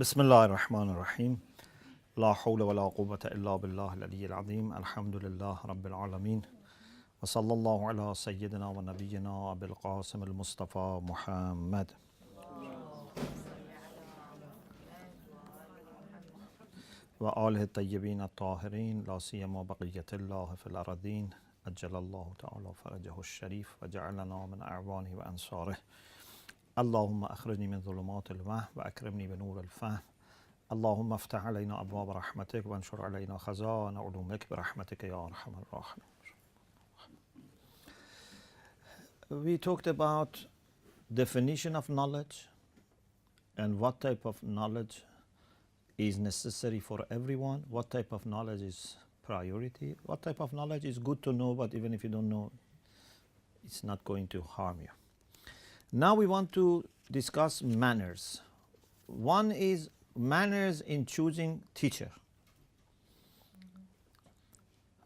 بسم الله الرحمن الرحيم لا حول ولا قوة إلا بالله العلي العظيم الحمد لله رب العالمين وصلى الله على سيدنا ونبينا أبي القاسم المصطفى محمد وآله الطيبين الطاهرين لا سيما بقية الله في الأرضين أجل الله تعالى فرجه الشريف وجعلنا من أعوانه وأنصاره اللهم أخرجني من ظلمات الوهم وأكرمني بنور الفهم اللهم افتح علينا أبواب رحمتك وانشر علينا خزائن علومك برحمتك يا أرحم الراحمين. We talked about definition of knowledge and what type of knowledge is necessary for everyone, what type of knowledge is priority, what type of knowledge is good to know, but even if you don't know, it's not going to harm you. Now we want to discuss manners. One is manners in choosing teacher.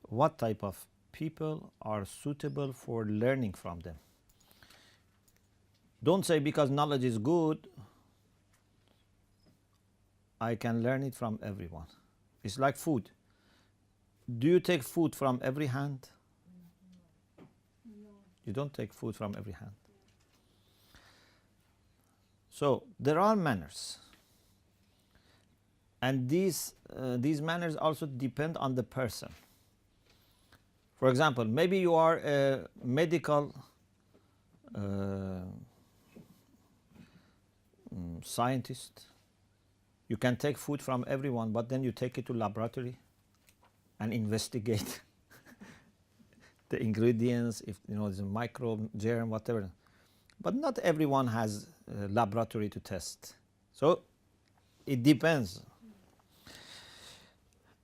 What type of people are suitable for learning from them? Don't say because knowledge is good, I can learn it from everyone. It's like food. Do you take food from every hand? You don't take food from every hand. So there are manners, and these manners also depend on the person. For example, maybe you are a medical scientist. You can take food from everyone, but then you take it to laboratory and investigate the ingredients, if you know there's a microbe, germ, whatever. But not everyone has a laboratory to test. So it depends.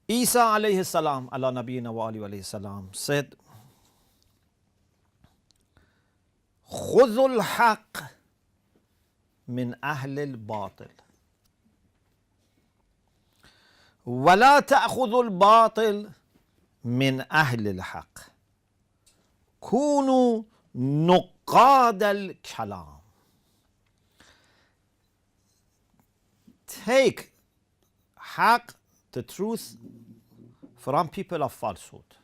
Isa alayhi salam, ala nabiyina wa alayhi salam, said, خذوا الحق من أهل الباطل ولا تأخذوا الباطل من أهل الحق كونوا نقاد الكلام. Take haq, the truth, from people of falsehood.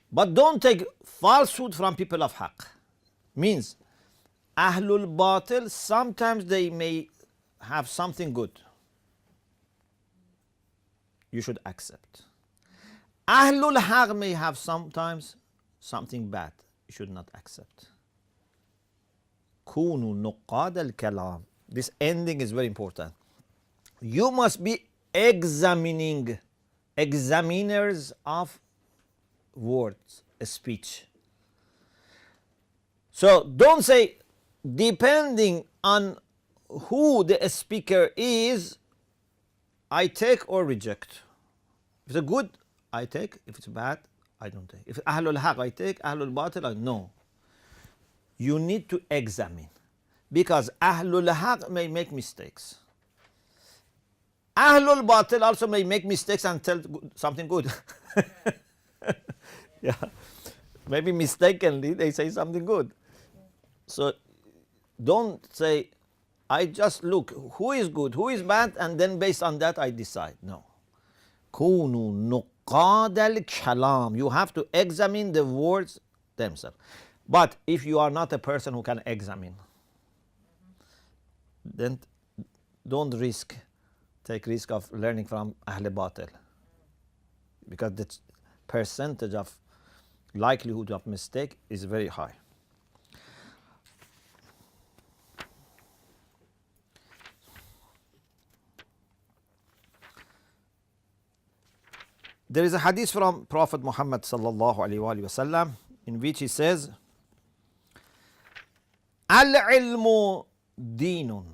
But don't take falsehood from people of haq. Means Ahlul Batil, sometimes they may have something good. You should accept. Ahlul Haq may have sometimes something bad. You should not accept. Kunu nuqad al-kalam. This ending is very important. You must be examiners of words, speech. So don't say, depending on who the speaker is, I take or reject. If it's good, I take. If it's bad, I don't take. If Ahlul Haq, I take. Ahlul Batil, no. You need to examine, because Ahlul Haq may make mistakes. Ahlul Batil also may make mistakes and tell something good. Yeah, maybe mistakenly they say something good. So don't say, I just look who is good, who is bad, and then based on that I decide. No. Kunu nuqad al-kalam. You have to examine the words themselves. But if you are not a person who can examine, then don't take risk of learning from Ahl Batil, because the percentage of likelihood of mistake is very high. There is a hadith from Prophet Muhammad sallallahu alaihi wasallam in which he says, Al-ilmu dinun,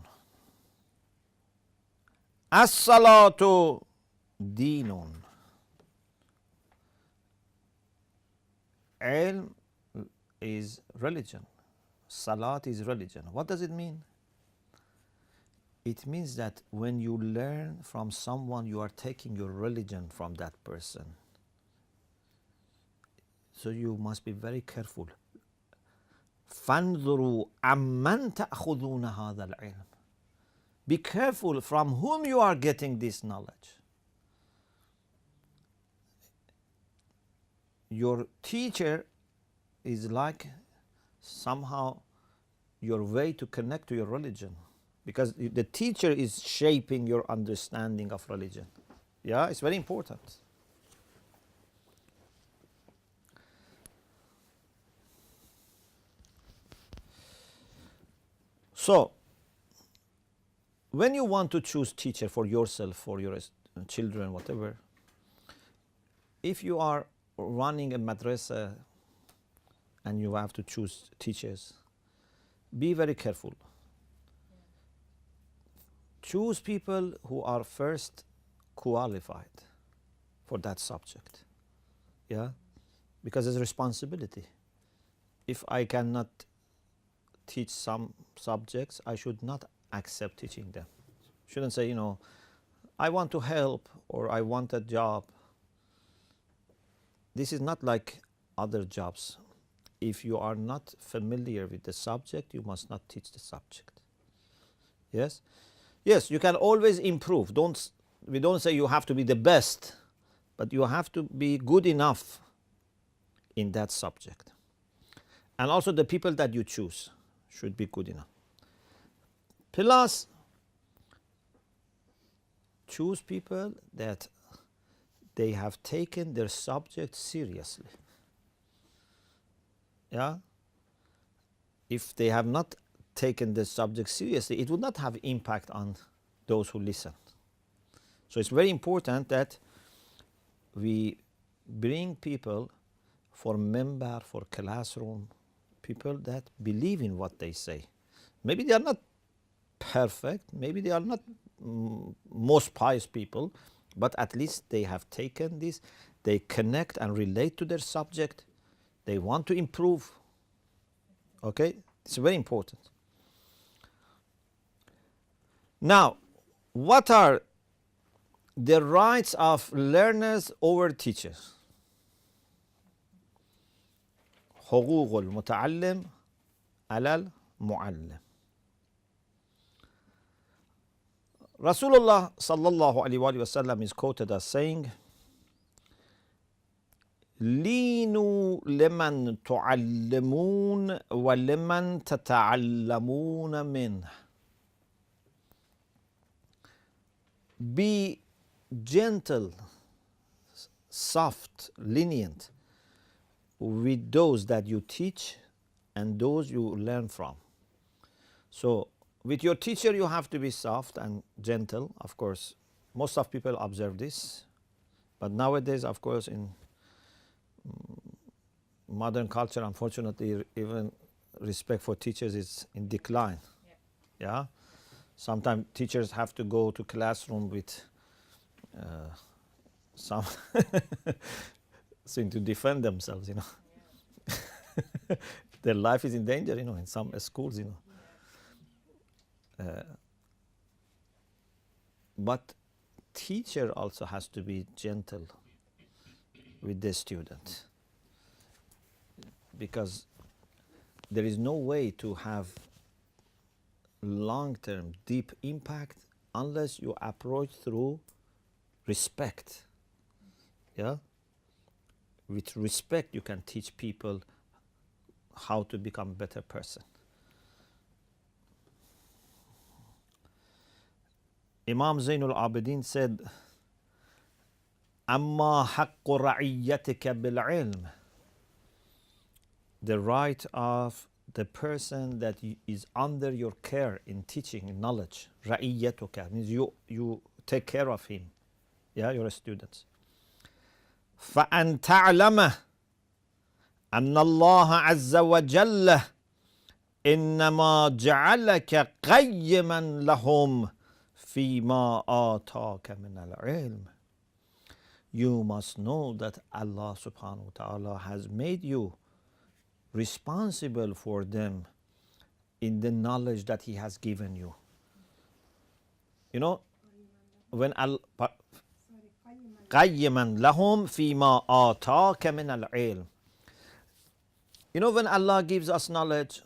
as-salatu dinun. Ilm is religion. Salat is religion. What does it mean? It means that when you learn from someone, you are taking your religion from that person. So you must be very careful. فَانْظُرُوا عَمَّنْ تَأْخُذُونَ هَذَا الْعِلْمِ. Be careful from whom you are getting this knowledge. Your teacher is like somehow your way to connect to your religion, because the teacher is shaping your understanding of religion. Yeah, it's very important. So, when you want to choose teacher for yourself, for your children, whatever, if you are running a madrasa and you have to choose teachers, be very careful. Choose people who are first qualified for that subject. Yeah? Because it's a responsibility. If I cannot teach some subjects, I should not accept teaching them. Shouldn't say, I want to help or I want a job. This is not like other jobs. If you are not familiar with the subject, you must not teach the subject. Yes? Yes, you can always improve. We don't say you have to be the best, but you have to be good enough in that subject. And also the people that you choose should be good enough. Plus, choose people that they have taken their subject seriously. Yeah? If they have not taken the subject seriously, it would not have impact on those who listen. So it's very important that we bring people for member, for classroom, people that believe in what they say. Maybe they are not perfect, maybe they are not most pious people, but at least they have taken this, they connect and relate to their subject, they want to improve. Okay? It's very important. Now, what are the rights of learners over teachers? حقوق المتعلم على المعلم. Rasulullah sallallahu alaihi wasallam is quoted as saying, لينوا لمن تعلمون ولمن تتعلمون منه. Be gentle, soft, lenient with those that you teach and those you learn from. So with your teacher you have to be soft and gentle. Of course, most of people observe this, but nowadays, of course, in modern culture, unfortunately, even respect for teachers is in decline. Yeah. Sometimes teachers have to go to classroom with some thing to defend themselves, Their life is in danger, in some schools, But teacher also has to be gentle with the student, because there is no way to have long-term deep impact unless you approach through respect. Yeah? With respect you can teach people how to become a better person. Imam Zainul Abidin said, أما حق رعيتك بالعلم, the right of the person that is under your care in teaching, in knowledge. رعيتك means you take care of him. Yeah, your students. فأن تعلم أن الله عز وجل إنما جعلك قيما لهم فيما آتاك من العلم. You must know that Allah subhanahu wa ta'ala has made you responsible for them in the knowledge that He has given you. When قيما لهم فيما آتاك من العلم. When Allah gives us knowledge,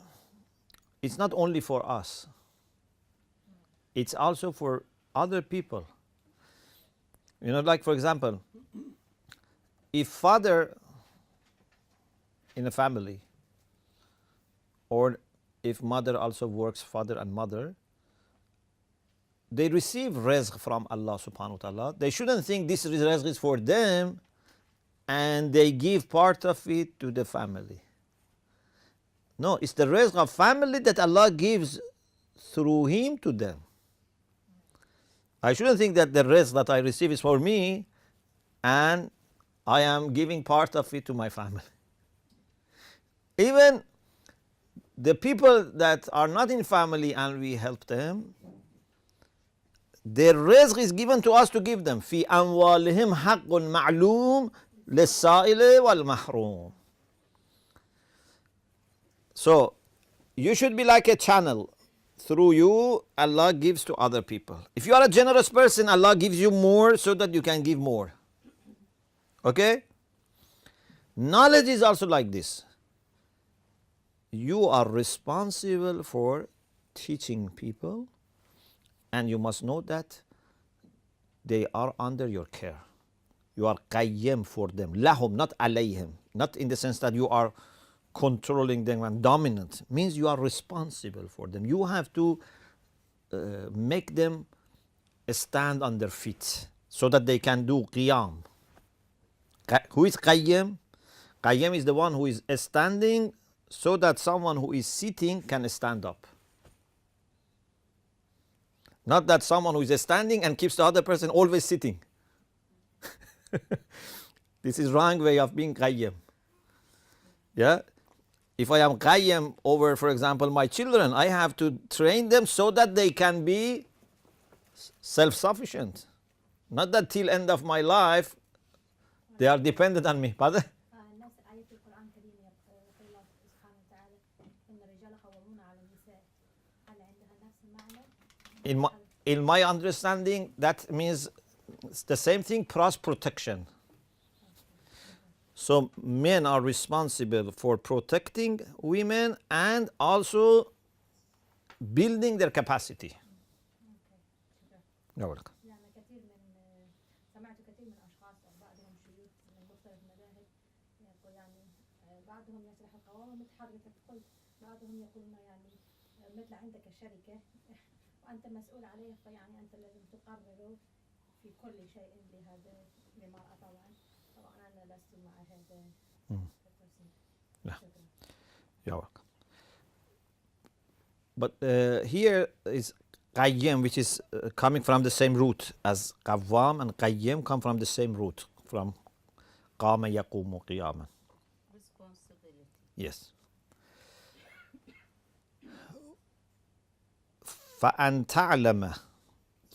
it's not only for us. it's also for other people. You know, like for example, if father in a family, or if mother also works, father and mother, they receive rizq from Allah subhanahu wa ta'ala. They shouldn't think this rizq is for them and they give part of it to the family. No, it's the rizq of family that Allah gives through him to them. I shouldn't think that the rizq that I receive is for me and I am giving part of it to my family. Even the people that are not in family and we help them, their rizq is given to us to give them. في أموالهم حق معلوم للسائل والمحروم. So you should be like a channel. Through you, Allah gives to other people. If you are a generous person, Allah gives you more so that you can give more. Okay? Knowledge is also like this. You are responsible for teaching people, and you must know that they are under your care. You are qayyim for them. Lahum, not alayhim. Not in the sense that you are controlling them and dominant. Means you are responsible for them. You have to make them stand on their feet so that they can do qiyam. Who is qayyim? Qayyim is the one who is standing so that someone who is sitting can stand up. Not that someone who is standing and keeps the other person always sitting. This is wrong way of being qayyim. Yeah? If I am qayyim over, for example, my children, I have to train them so that they can be self-sufficient. Not that till end of my life, they are dependent on me. Pardon? In my understanding, that means it's the same thing plus protection. So men are responsible for protecting women and also building their capacity. You're welcome. وأنت مسؤول عليه فيعني أنت لازم تقرره في كل شيء لهذا للمرأة طبعا أنا لست مع هذا التفسير. You're welcome. But here is qayyim, which is coming from the same root as qawwam, and qayyim come from the same root, from qama yaqumu qiyaman. Responsibility. Yes. فَأَن تَعْلَمَ.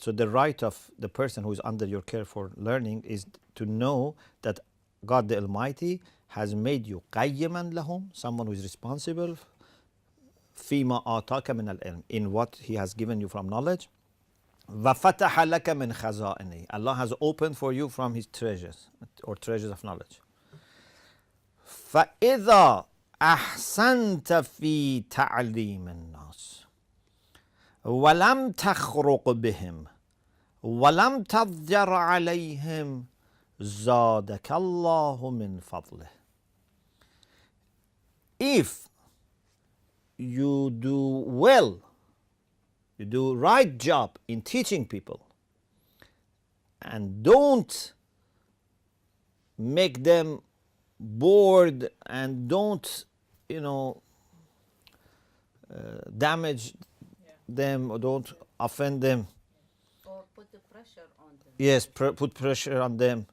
So the right of the person who is under your care for learning is to know that God the Almighty has made you قَيِّمًا لَهُمْ, someone who is responsible فِيمَا آتَاكَ مِنَ الْعِلْمِ, in what He has given you from knowledge. وَفَتَحَ لَكَ مِنْ خَزَائِنِهِ. Allah has opened for you from His treasures, or treasures of knowledge. فَإِذَا أَحْسَنْتَ فِي تَعْلِيمِ النَّاسِ وَلَمْ تَخْرُقْ بِهِمْ وَلَمْ تَضْجَرْ عَلَيْهِمْ زَادَكَ اللَّهُ مِنْ فَضْلِهِ. If you do well, you do right job in teaching people, and don't make them bored and don't, damage them or don't offend them. Or put the pressure on them. Yes, put pressure on them.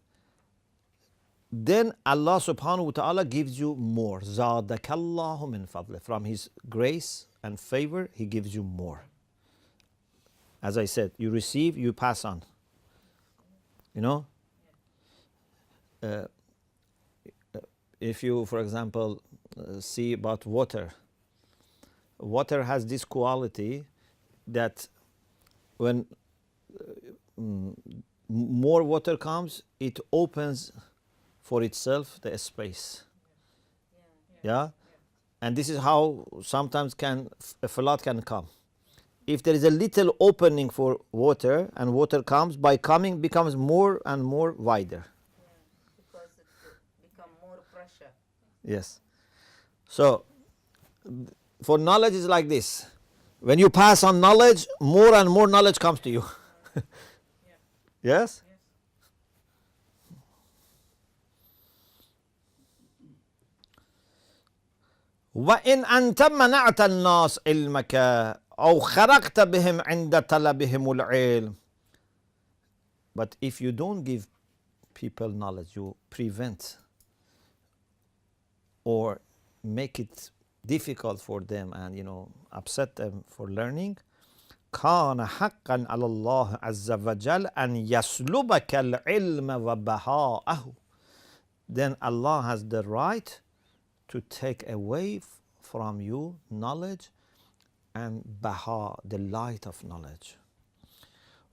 Then Allah subhanahu wa ta'ala gives you more. Zadakallahu min fadlih. From His grace and favor, He gives you more. As I said, you receive, you pass on. If you, for example, see about water, water has this quality that when more water comes, it opens for itself the space. Yeah? And this is how sometimes a flood can come. if there is a little opening for water and water comes, by coming becomes more and more wider. Yeah. Because it become more pressure. Yes. So, for knowledge is like this. When you pass on knowledge, more and more knowledge comes to you. Yes? وإن أنت منعت الناس علمك أو خرقت بهم عند طلبهم العلم. But if you don't give people knowledge, you prevent or make it difficult for them and upset them for learning, كان حقا على الله عز وجل أن يسلبك العلم وبهاءه. Then Allah has the right to take away from you knowledge and baha, the light of knowledge.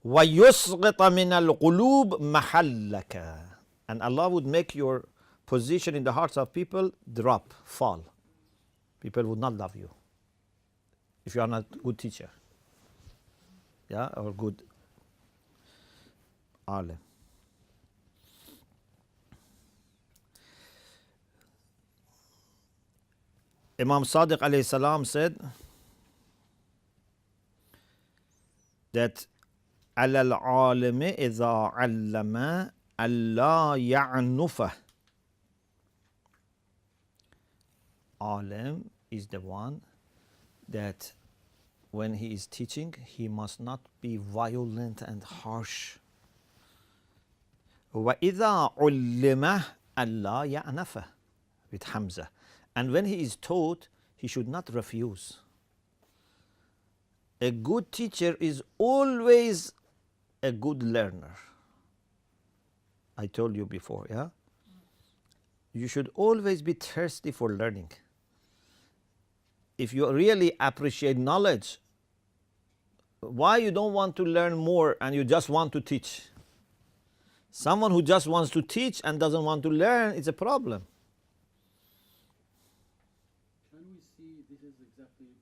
وَيُسْقِطَ مِنَ الْقُلُوبِ مَحَلَّكَ. And Allah would make your position in the hearts of people drop, fall. People would not love you if you are not a good teacher, or good alim. Imam Sadiq alayhi salam said that على العالم إذا علم ألا يعنفه. Alim is the one that when he is teaching, he must not be violent and harsh. وإذا علم ألا يعنفه with Hamza. And when he is taught, he should not refuse. A good teacher is always a good learner. I told you before, yeah? You should always be thirsty for learning. If you really appreciate knowledge, why you don't want to learn more and you just want to teach? Someone who just wants to teach and doesn't want to learn is a problem. Can we see this is exactly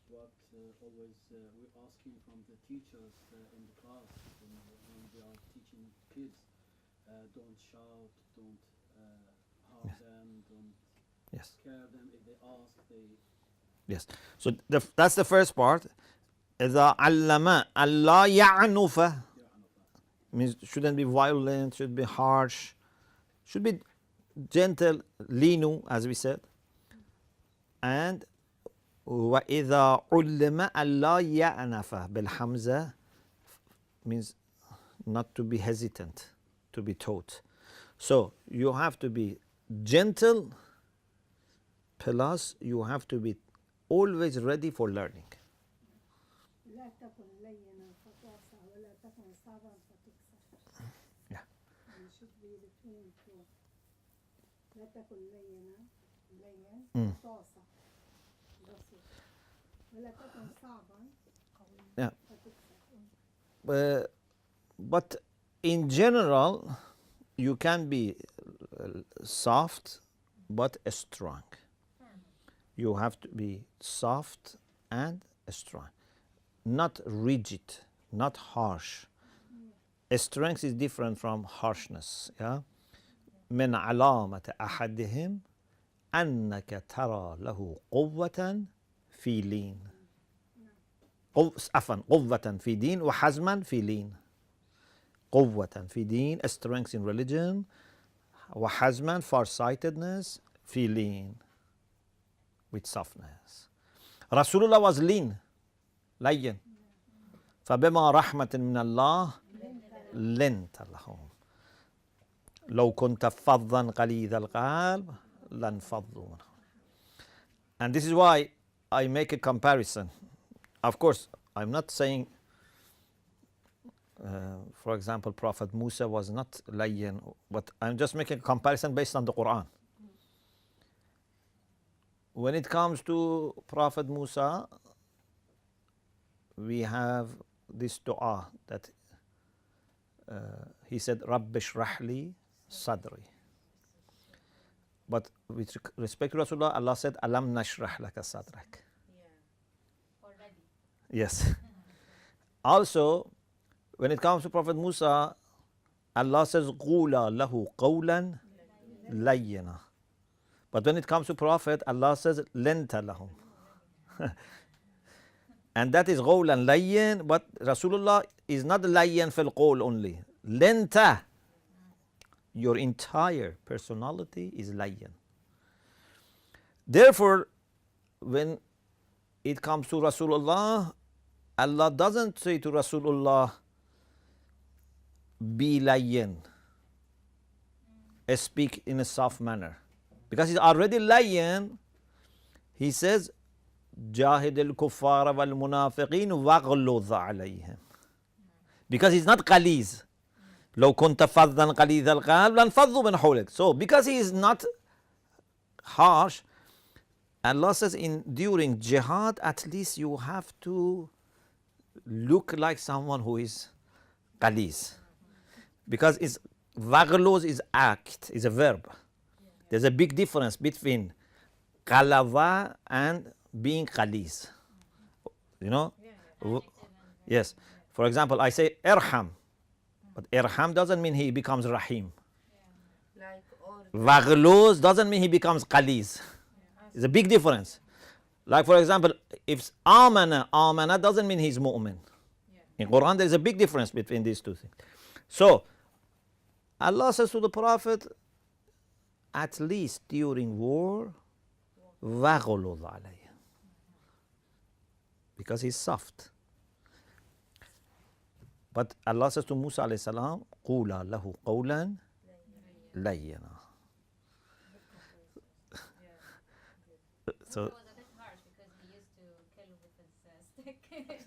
what always we're asking from the teachers in the class when we are teaching kids? Don't shout, don't harm them, don't scare them. If they ask, they... Yes. So that's the first part. إذا علم ألا يعنف means shouldn't be violent, should be harsh, should be gentle, linu, as we said. And وإذا علم ألا يعنف بالحمزة means not to be hesitant, to be taught. So you have to be gentle, plus you have to be always ready for learning. لا تكن لينا فتعصى ولا تكن صعبا فتكسر. Yeah. You should be between two. لا تكن لينا لين فتعصى. ولا تكن صعبا Yeah. فتكسر. But in general, you can be soft but strong. You have to be soft and strong, not rigid, not harsh. Strength is different from harshness. Yeah. من علامة أحدهم أنك ترى له قوة في لين. عفوا قوة في دين وحزما في لين. قوة في دين, strength in religion, وحزما, farsightedness, في لين, with softness. Rasulullah was lean, لين. فبما رحمة من الله لنت لهم. لو كنت فظا غليظ القلب لانفضوا منه. And this is why I make a comparison. Of course, I'm not saying, for example, Prophet Musa was not layyan, but I'm just making a comparison based on the Quran. When it comes to Prophet Musa, we have this dua that he said, Rabbi shrah li sadri. But with respect to Rasulullah, Allah said, Alam nashrah laka sadrak. Yeah. Already. Yes. Also, when it comes to Prophet Musa, Allah says, قُولَا لَهُ قَوْلًا لَيِّنًا. But when it comes to Prophet, Allah says, لَنْتَ لَهُمْ. And that is قَوْلًا لَيِّن, but Rasulullah is not لَيِّن fil qawl only. لَنْتَ. Your entire personality is layyan. Therefore, when it comes to Rasulullah, Allah doesn't say to Rasulullah, be layyan, speak in a soft manner. Because he's already layyan, he says, جاهد الكفار والمنافقين واغلظ عليهم. Because he's not qaliz. لو كنت فظا غليظ القلب لانفضوا من حولك. So because he is not harsh, Allah says during jihad, at least you have to look like someone who is qaliz. Because waghluz is act, is a verb. There's a big difference between qalava and being qaliz. You know? Yes. For example, I say irham. But irham doesn't mean he becomes rahim. Like all Waghluz doesn't mean he becomes qaliz. It's a big difference. Like for example, if amana doesn't mean he's mu'min. In Quran there is a big difference between these two things. So Allah says to the Prophet, at least during war, waghluz alayhi. Because he's soft. But Allah says to Musa alayhi salam, قُولَا لَهُ قَوْلًا لَيِّنًا. So It was a bit harsh because he used to kill with his stick,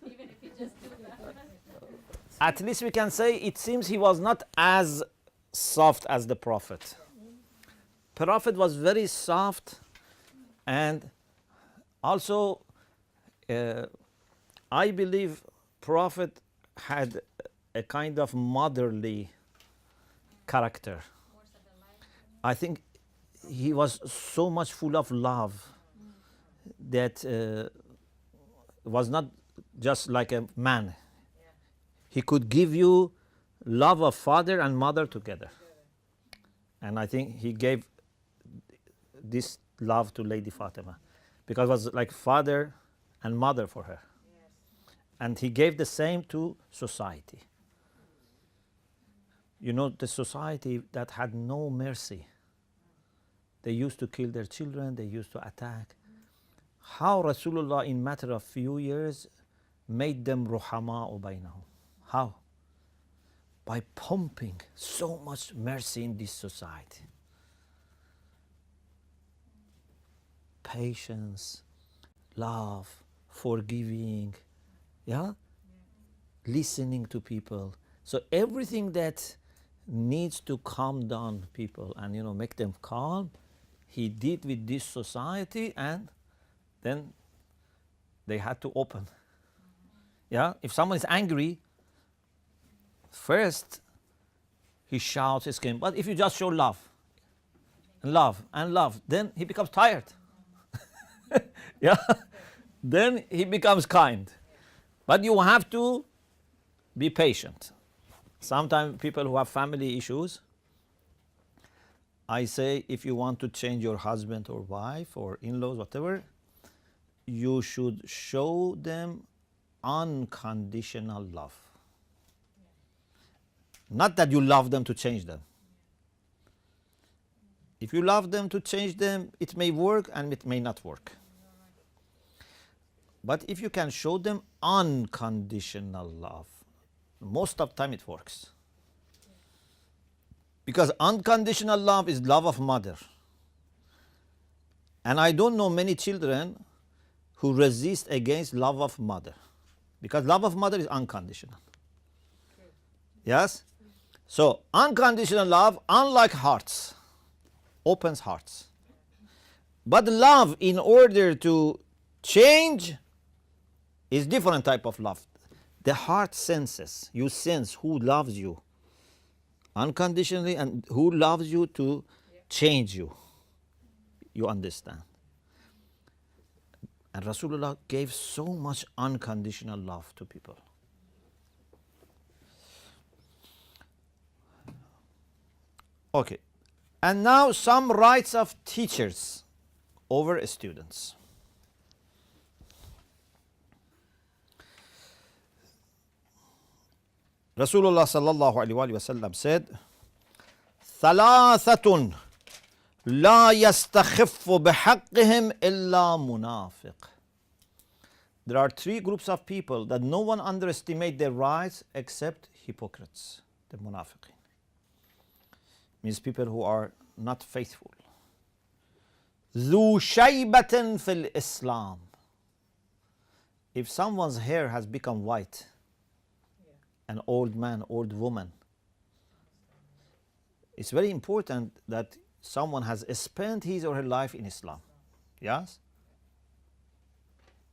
even if he just do that. at least we can say it seems he was not as soft as the Prophet. Prophet was very soft, and also I believe Prophet had a kind of motherly character. I think he was so much full of love that was not just like a man. He could give you love of father and mother together. And I think he gave this love to Lady Fatima because it was like father and mother for her. And he gave the same to society. You know, the society that had no mercy. They used to kill their children, they used to attack. How Rasulullah in matter of few years made them ruhama'u bainahum. How? By pumping so much mercy in this society. Patience, love, forgiving, listening to people. So everything that needs to calm down people and make them calm, he did with this society, and then they had to open. If someone is angry, first he shouts, he screams. But if you just show love, and love, and love, then he becomes tired. Then he becomes kind. But you have to be patient. Sometimes people who have family issues, I say, if you want to change your husband or wife or in-laws, whatever, you should show them unconditional love. Not that you love them to change them. If you love them to change them, it may work and it may not work. But if you can show them unconditional love, most of the time it works. Because unconditional love is love of mother. And I don't know many children who resist against love of mother. Because love of mother is unconditional. Yes? So unconditional love, unlike hearts, opens hearts. But love, in order to change, is different type of love. The heart senses. You sense who loves you unconditionally and who loves you to change you. You understand. And Rasulullah gave so much unconditional love to people. Okay. And now some rights of teachers over students. Rasulullah sallallahu alaihi wasallam said, ثلاثة لا يستخف بحقهم إلا منافق. There are three groups of people that no one underestimates their rights except hypocrites, the munafiqin. Means people who are not faithful. ذو شيبة في الإسلام. If someone's hair has become white, an old man, old woman, it's very important that someone has spent his or her life in Islam. Yes?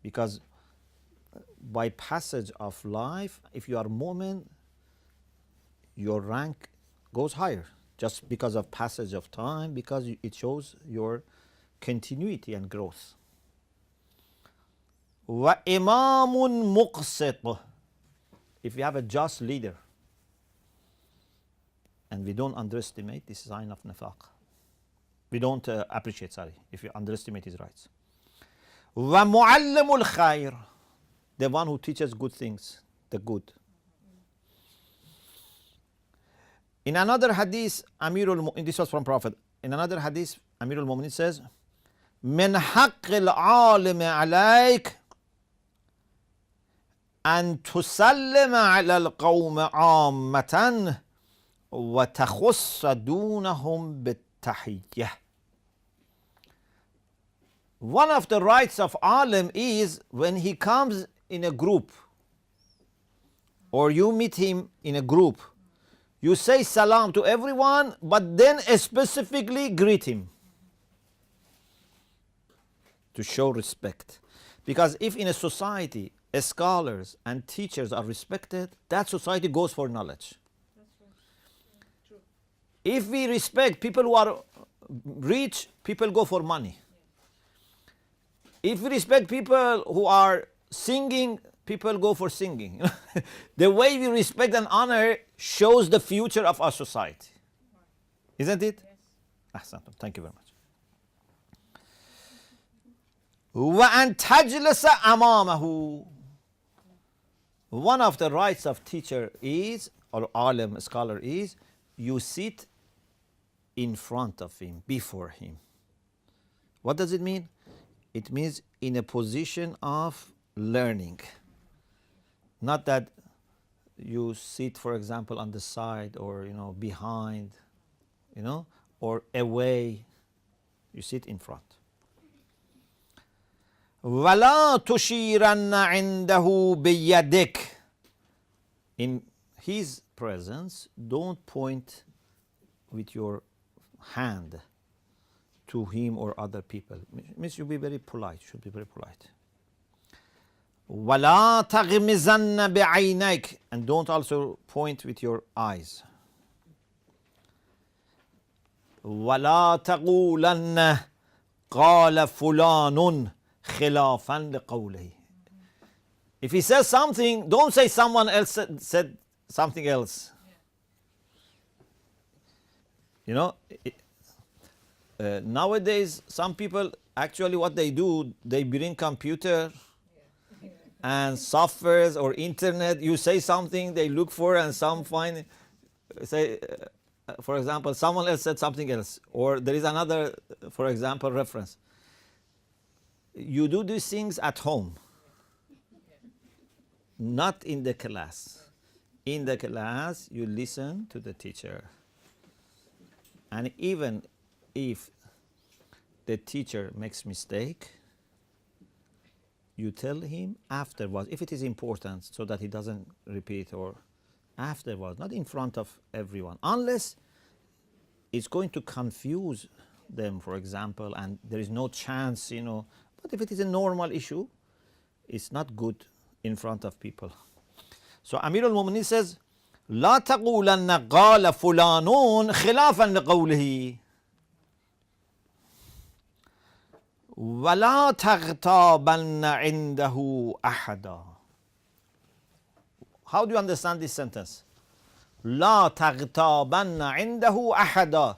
Because by passage of life, if you are a Mu'min, your rank goes higher just because of passage of time, because it shows your continuity and growth. وَإِمَامٌ مُقْسِطٌ. If you have a just leader, and we don't underestimate this sign of nifaq. We don't appreciate, if you underestimate his rights. وَمُعَلِّمُ الْخَيْرِ. The one who teaches good things, the good. In another hadith, this was from Prophet. In another hadith, Amirul Mu'minin says, مِنْ حَقِّ الْعَالِمِ عَلَيْكَ أن تسلم على القوم عامة وتخص دونهم بالتحية. One of the rights of alim is when he comes in a group or you meet him in a group, you say salam to everyone, but then specifically greet him to show respect. Because if in a society scholars and teachers are respected, that society goes for knowledge. If we respect people who are rich, people go for money. If we respect people who are singing, people go for singing. The way we respect and honor shows the future of our society. Isn't it? Yes. Thank you very much. وَأَن تَجْلِسَ أَمَامَهُ. One of the rights of teacher is, or alim, scholar is, you sit in front of him, before him. What does it mean? It means in a position of learning. Not that you sit, for example, on the side or behind, or away. You sit in front. وَلَا تُشِيرَنَّ عِنْدَهُ بِيَدِكَ. In his presence, don't point with your hand to him or other people. Means you be very polite. Should be very polite. وَلَا تَغْمِزَنَّ بِعَيْنَيْكَ. And don't also point with your eyes. وَلَا تَقُولَنَّ قَالَ فُلَانٌ خِلَافًا لِقَوْلِهِ. If he says something, don't say someone else said something else. Nowadays, some people, actually what they do, they bring computer and softwares or internet. You say something, they look for, and some find, say, for example, someone else said something else. Or there is another, for example, reference. You do these things at home, not in the class. In the class, you listen to the teacher. And even if the teacher makes mistake, you tell him afterwards, if it is important, so that he doesn't repeat, or afterwards, not in front of everyone, unless it's going to confuse them, for example, and there is no chance, But if it is a normal issue, it's not good in front of people. So Amirul Mu'minin says, لا تقولن قال فلان خلافا لقوله وَلَا تَغْتَابَنَّ عِنْدَهُ أَحَدًا. How do you understand this sentence? لَا تَغْتَابَنَّ عِنْدَهُ أَحَدًا.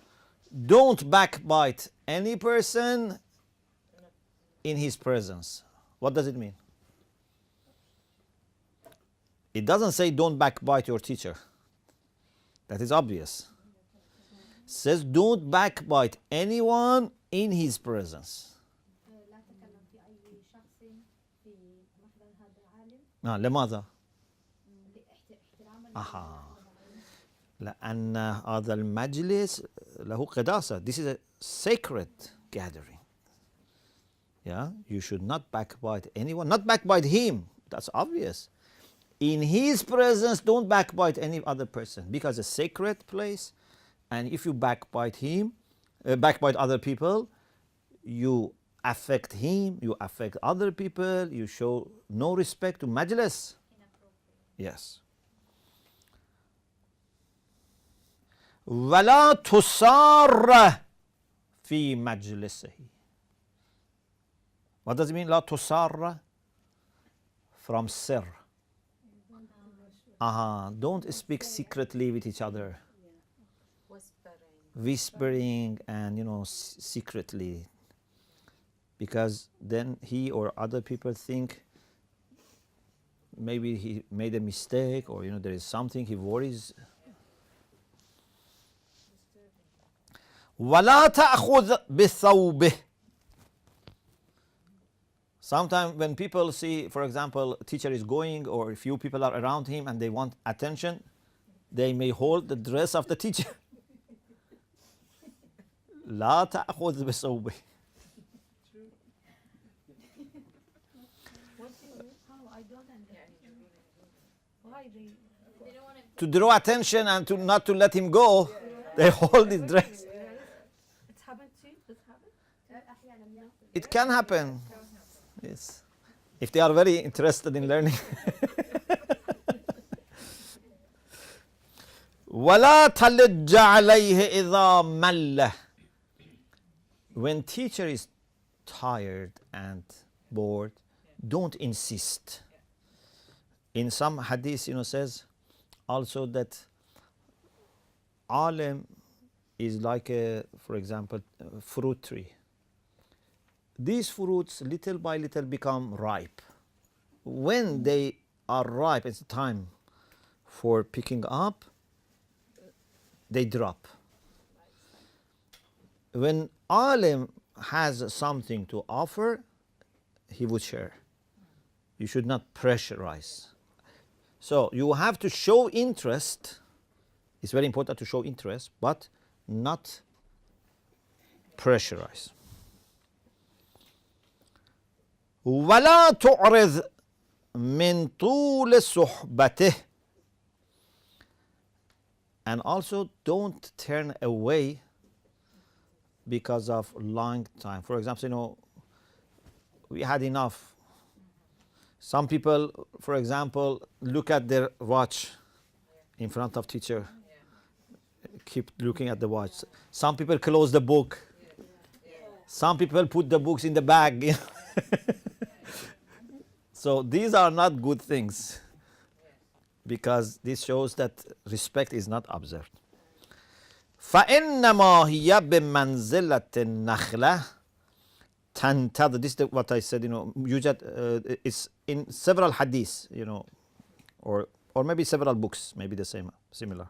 Don't backbite any person in his presence. What does it mean? It doesn't say don't backbite your teacher. That is obvious. It says don't backbite anyone in his presence. لا تكلم في أي شخص في محضر هذا العالم لماذا؟ احتراما أها. لأن هذا المجلس له قداسة. This is a sacred gathering. Yeah, you should not backbite anyone, not backbite him. That's obvious. In his presence, don't backbite any other person because it's a sacred place. And if you backbite him, backbite other people, you affect him, you affect other people, you show no respect to majlis. Yes. وَلَا تُسَارَّ فِي مَجْلِسِهِ. What does it mean? لا تُسَارَّ? From sir. Don't speak secretly with each other. Whispering and secretly, because then he or other people think maybe he made a mistake, or there is something he worries. وَلَا تَأْخُذْ بِثَوْبِهِ. Sometimes when people see, for example, a teacher is going or a few people are around him and they want attention, they may hold the dress of the teacher. لا تأخذ بثوبه. How? I don't understand. Why they don't want To draw attention and to not to let him go, they hold his dress. It's happened to you? It's happened? أحيانا no. It can happen. Yes. If they are very interested in learning. وَلَا تَلِجَّ عَلَيْهِ إِذَا مَلَّ. When teacher is tired and bored, don't insist. In some hadith, says also that alim is like a, for example, a fruit tree. These fruits little by little become ripe. When they are ripe, it's time for picking up, they drop. When alim has something to offer, he would share. You should not pressurize. So you have to show interest. It's very important to show interest, but not pressurize. وَلَا تُعْرِضْ مِنْ طُولِ صُحْبَتِهِ. And also don't turn away because of long time. For example, we had enough. Some people, for example, look at their watch in front of teacher. Keep looking at the watch. Some people close the book. Some people put the books in the bag. So these are not good things, because this shows that respect is not observed. فَإِنَّمَا هِيَ بِمَنْزِلَةِ النَّخْلَةِ تَنْتَظِرُ. This is what I said, يوجد, it's in several hadiths, or maybe several books, maybe the same, similar.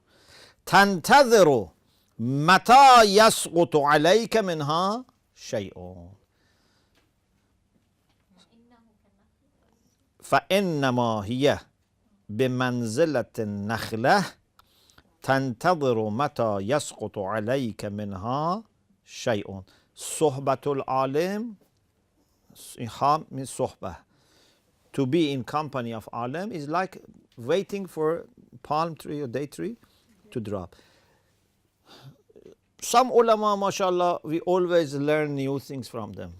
تَنْتَظِرُ مَتَى يَسْقُطُ عَلَيْكَ مِنْهَا شَيْءٌ. فإنما هي بمنزلة النخلة تنتظر متى يسقط عليك منها شيء. صحبة العالم means صحبة. To be in company of alim is like waiting for palm tree or date tree to drop. Some ulama, mashallah, we always learn new things from them.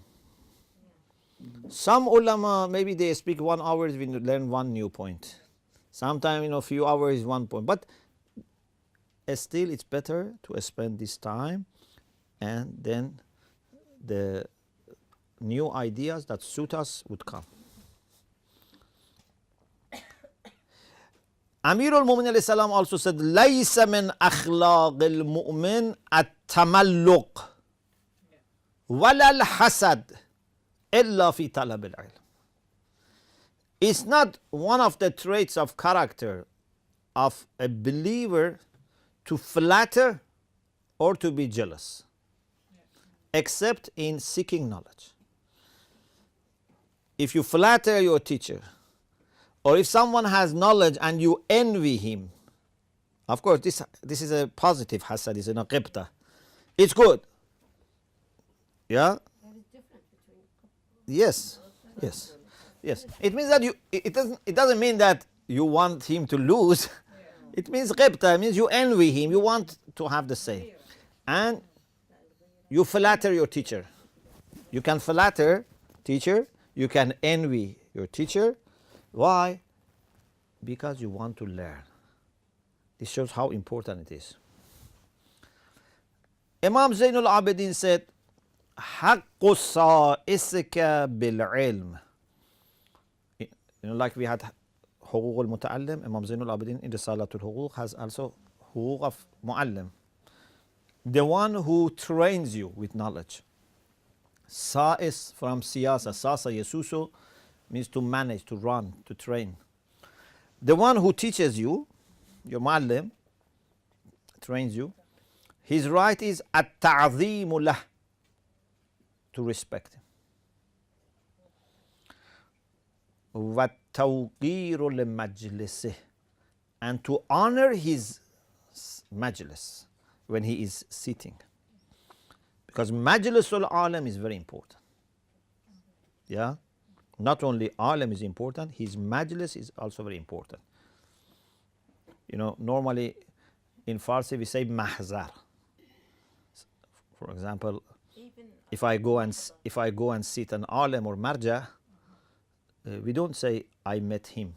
Some ulama, maybe they speak 1 hour, we learn one new point. Sometimes, a few hours, 1 point. But still, it's better to spend this time, and then the new ideas that suit us would come. Amir al-Mu'minin alayhi salam also said, لَيْسَ مِنْ أَخْلَاقِ الْمُؤْمِنِ التَّمَلُّقِ وَلَا الْحَسَدِ إِلَّا فِي طَلَبِ الْعِلْمِ. It's not one of the traits of character of a believer to flatter or to be jealous, except in seeking knowledge. If you flatter your teacher, or if someone has knowledge and you envy him, of course this is a positive hasad, it's a qibta. It's good. Yeah? There is difference between Yes. Yes. Yes. It means that it doesn't mean that you want him to lose. It means qibta, it means you envy him, you want to have the same. And you flatter your teacher. You can flatter teacher, you can envy your teacher. Why? Because you want to learn. This shows how important it is. Imam Zainul Abidin said, حَقُّ الصَّائِسِكَ بِالْعِلْمِ. Like we had حقوق المتعلم, Imam Zainul Abidin in the Salatul Huquq has also حقوق of Muallim. The one who trains you with knowledge. Sa'is from siyasa, sasa yesuso, means to manage, to run, to train. The one who teaches you, your muallim, trains you, his right is at-ta'zimu lah, to respect him. وَالتَّوْقِيرُ لِمَجْلِسِهِ, and to honor his majlis when he is sitting. Because majlisul alam is very important. Yeah? Not only alam is important, his majlis is also very important. You know, normally in Farsi we say mahzar. For example, if I go and sit an alim or marja, we don't say I met him.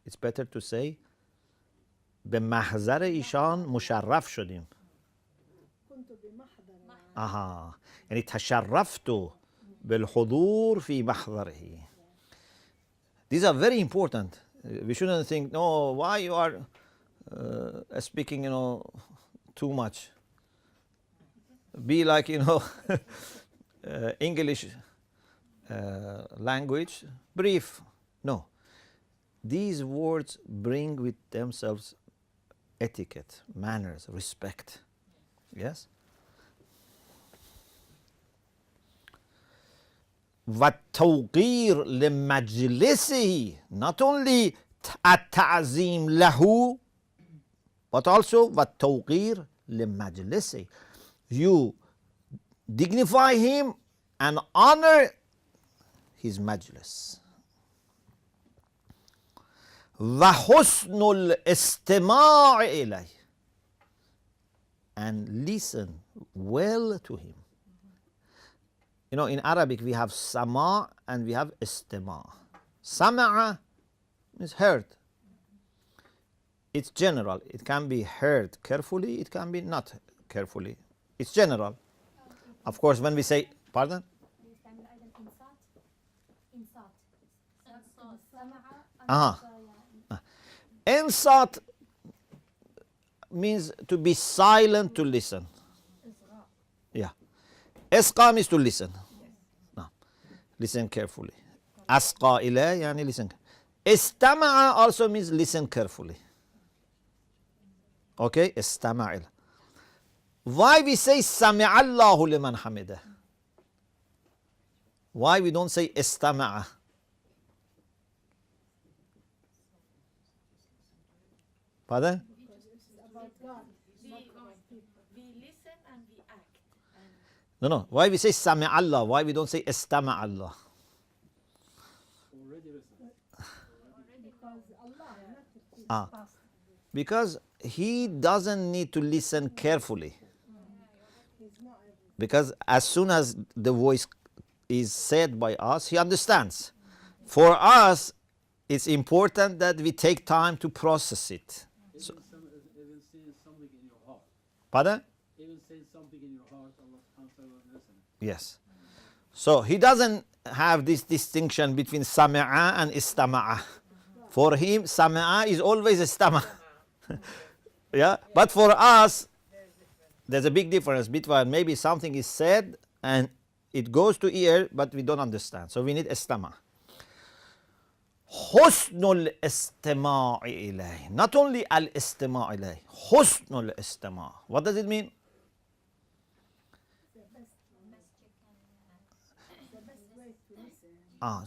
It's better to say به محضر ایشان مشرف شدیم. يعني تشرفت بالحضور في محضره. These are very important. We shouldn't think, no, why you are speaking, too much. Be like, English language, brief. No. These words bring with themselves etiquette, manners, respect. Yes? وَالتَّوْقِيرُ لِمَجْلِسِهِ, not only التعظيم له, but also وَالتَّوْقِيرُ لِمَجْلِسِهِ. You dignify him and honor his majlis. وَحُسْنُ الْإِسْتِمَاعِ إِلَيْهِ, and listen well to him. In Arabic we have sama and we have istima. Sama'a means heard. It's general. It can be heard carefully, it can be not carefully. It's general. Of course, when we say, pardon? Insat means to be silent to listen. Yeah. Isqa means to listen. No. Listen carefully. Asqa ilay, yani listen. Istama'a also means listen carefully. Okay? Istama'il. Why we say Sami'allahu liman hamidah? Why we don't say istama'a? Pardon? We listen and we act. No. Why we say Sami'allah? Why we don't say Istama'allah? Because he doesn't need to listen carefully. Because as soon as the voice is said by us, he understands. For us, it's important that we take time to process it. So, even saying something in your heart. pardon? Even saying something in your heart, Allah subhanahu wa ta'ala will listen. Yes. So he doesn't have this distinction between sami'a and istama'a. For him, sami'a is always istama'a. Yeah, but for us, there's a big difference between maybe something is said and it goes to ear, but we don't understand. So we need istama. Husnul istima' ilayh. Not only al istima' ilayh. Husnul istima'. What does it mean?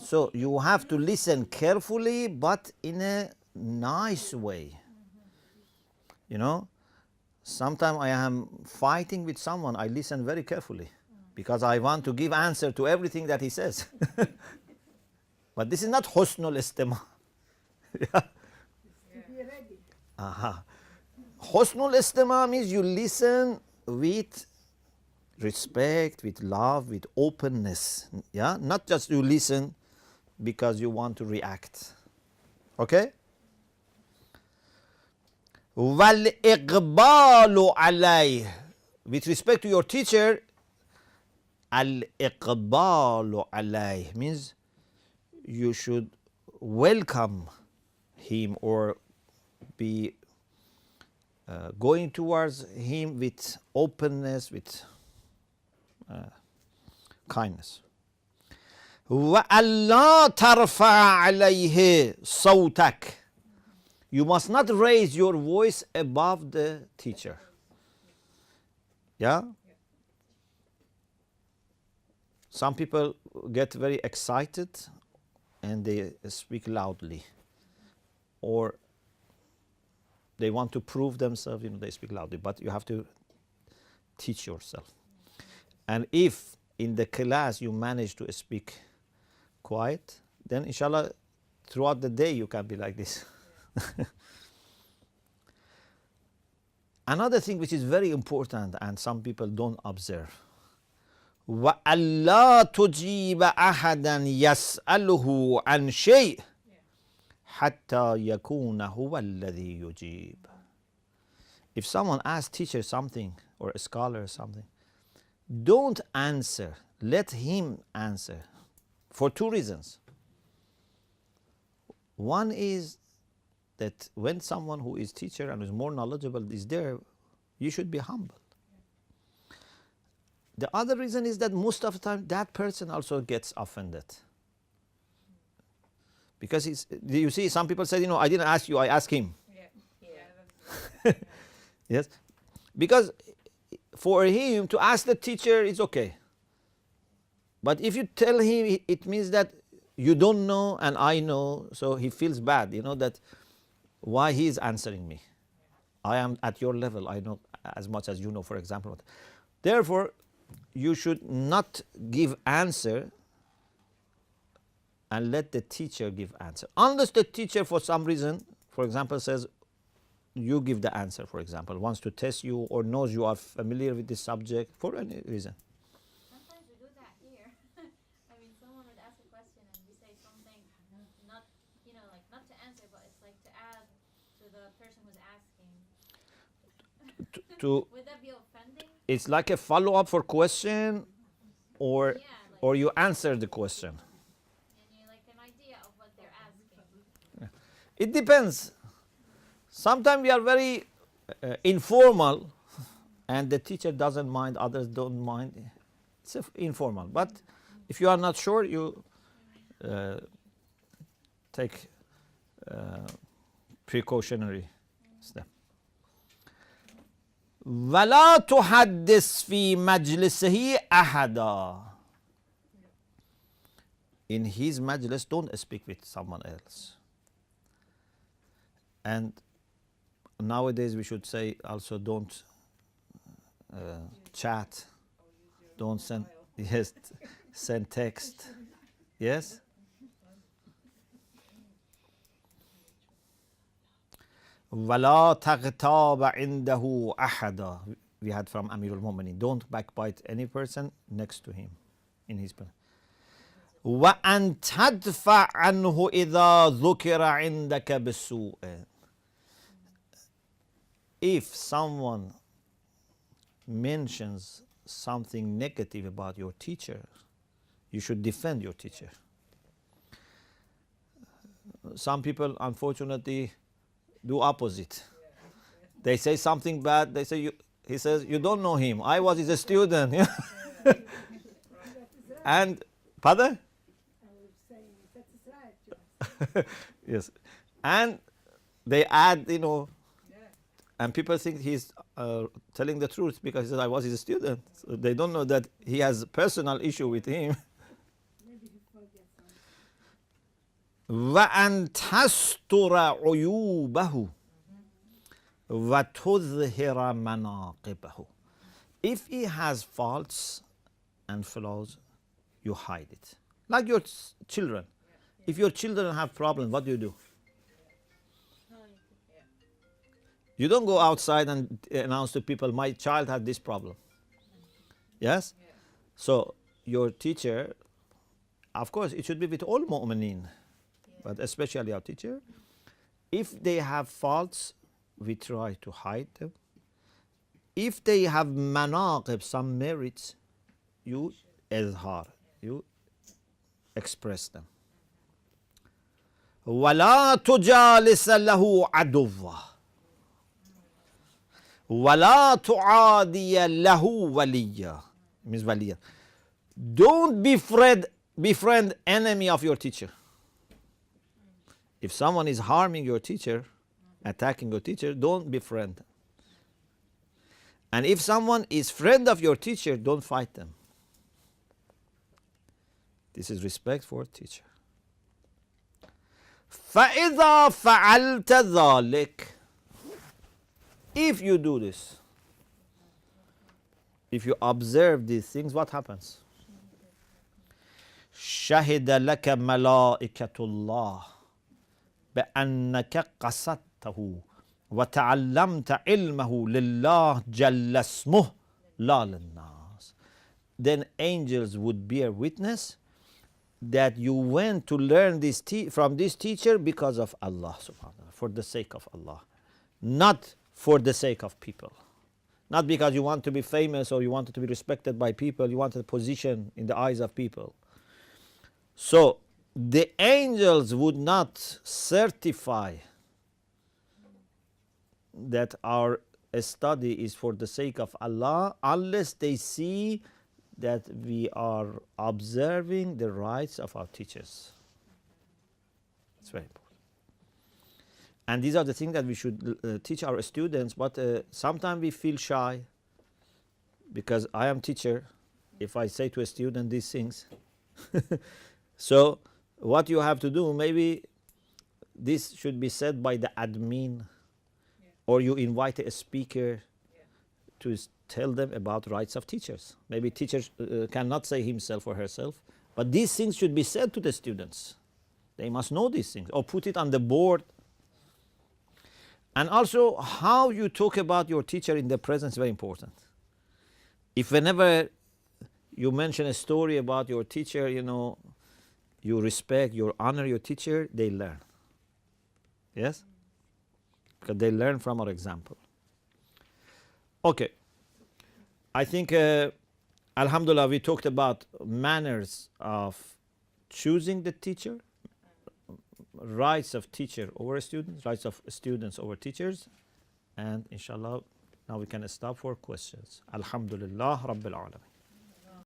So you have to listen carefully, but in a nice way. You know, sometimes I am fighting with someone, I listen very carefully because I want to give answer to everything that he says. But this is not husnul istima'. Yeah. Husnul istima' means you listen with respect, with love, with openness. Yeah, not just you listen because you want to react. Okay? وَالْإِقْبَالُ عَلَيْهِ. With respect to your teacher, al-iqbalu alayh means you should welcome him or be going towards him with openness, with kindness. وَأَلَّا تَرْفَعَ عَلَيْهِ صَوْتَكَ. You must not raise your voice above the teacher. Yeah? Some people get very excited and they speak loudly. Or they want to prove themselves, they speak loudly. But you have to teach yourself. And if in the class you manage to speak quiet, then inshallah throughout the day you can be like this. Another thing which is very important and some people don't observe. وَأَلَّا تُجِيبَ أَحَدًا يَسْأَلُهُ عَنْ شَيْءٍ حَتَّى يَكُونَ هُوَ الَّذِي يُجِيبُ. If someone asks teacher something or a scholar something, don't answer. Let him answer. For two reasons. One is that when someone who is teacher and is more knowledgeable is there, you should be humble. The other reason is that most of the time that person also gets offended. Because you see, some people say, I didn't ask you, I asked him. Yeah. Yes. Because for him to ask the teacher is okay. But if you tell him, it means that you don't know and I know, so he feels bad, that why he is answering me. I am at your level, I know as much as you know, for example. Therefore, you should not give answer and let the teacher give answer. Unless the teacher for some reason, for example, says, you give the answer, for example, wants to test you or knows you are familiar with this subject for any reason. Sometimes we do that here. I mean, someone would ask a question and we say something not, not to answer, but it's like to add to the person who's asking. Would that be offending? It's like a follow-up for question or you answer the question. And you like an idea of what they're asking. It depends. Sometimes we are very informal and the teacher doesn't mind, others don't mind. It's informal. But if you are not sure, you take precautionary step. وَلَا تُحَدِّثْ فِي مَجْلِسِهِ أَحَدًا. In his majlis, don't speak with someone else. And nowadays we should say also don't chat, don't send, send text. Yes? وَلَا تَغْتَابَ عِنْدَهُ أَحَدًا. We had from Amirul Mu'minin. Don't backbite any person next to him in his place. وَأَنْ تَدْفَعْ عَنْهُ إِذَا ذُكِرَ عِنْدَكَ بِالسُّوءِ. If someone mentions something negative about your teacher, You should defend your teacher. Some people, unfortunately, do opposite. They say something bad. They say, he says, you don't know him. I was his student. And, pardon? I was saying that's right, Josh. Yes. And they add, and people think he's telling the truth because he says, I was his student. So they don't know that he has a personal issue with him. Maybe he forgets something. وأن تستر عيوبه وتظهر مناقبه. If he has faults and flaws, you hide it. Like your children. If your children have problems, what do? You don't go outside and announce to people, my child had this problem. Yes? So your teacher, of course, it should be with all mu'mineen, but especially our teacher. If they have faults, we try to hide them. If they have manaqib, some merits, you izhar, you express them. وَلَا تُجَالِسَ لَهُ عَدُوًّا وَلَا تُعَادِيَ لَهُ وَلِيًّا. Means waliya. Don't befriend enemy of your teacher. If someone is harming your teacher, attacking your teacher, don't befriend. And if someone is friend of your teacher, don't fight them. This is respect for teacher. فَإِذَا فَعَلْتَ ذَلِكَ. If you do this, if you observe these things, what happens? شَهِدَ لَكَ مَلَائِكَةُ اللَّهِ بأنك قصدته وتعلمت علمه لله جل اسمه لا للناس. Then angels would bear witness that you went to learn this from this teacher because of Allah subhanahu wa ta'ala, for the sake of Allah, not for the sake of people, not because you want to be famous or you wanted to be respected by people, you wanted a position in the eyes of people. So the angels would not certify that our study is for the sake of Allah unless they see that we are observing the rights of our teachers. It's very important. And these are the things that we should teach our students, but sometimes we feel shy because I am teacher. If I say to a student these things, so what you have to do, maybe this should be said by the admin, or you invite a speaker to tell them about rights of teachers. Maybe teachers cannot say himself or herself, but these things should be said to the students. They must know these things, or put it on the board. And also, how you talk about your teacher in the present is very important. If whenever you mention a story about your teacher, you respect, you honor your teacher, they learn. Yes? Because they learn from our example. Okay. I think, Alhamdulillah, we talked about manners of choosing the teacher, rights of teacher over students, rights of students over teachers, and inshallah, now we can stop for questions. Alhamdulillah, Rabbil Alamin.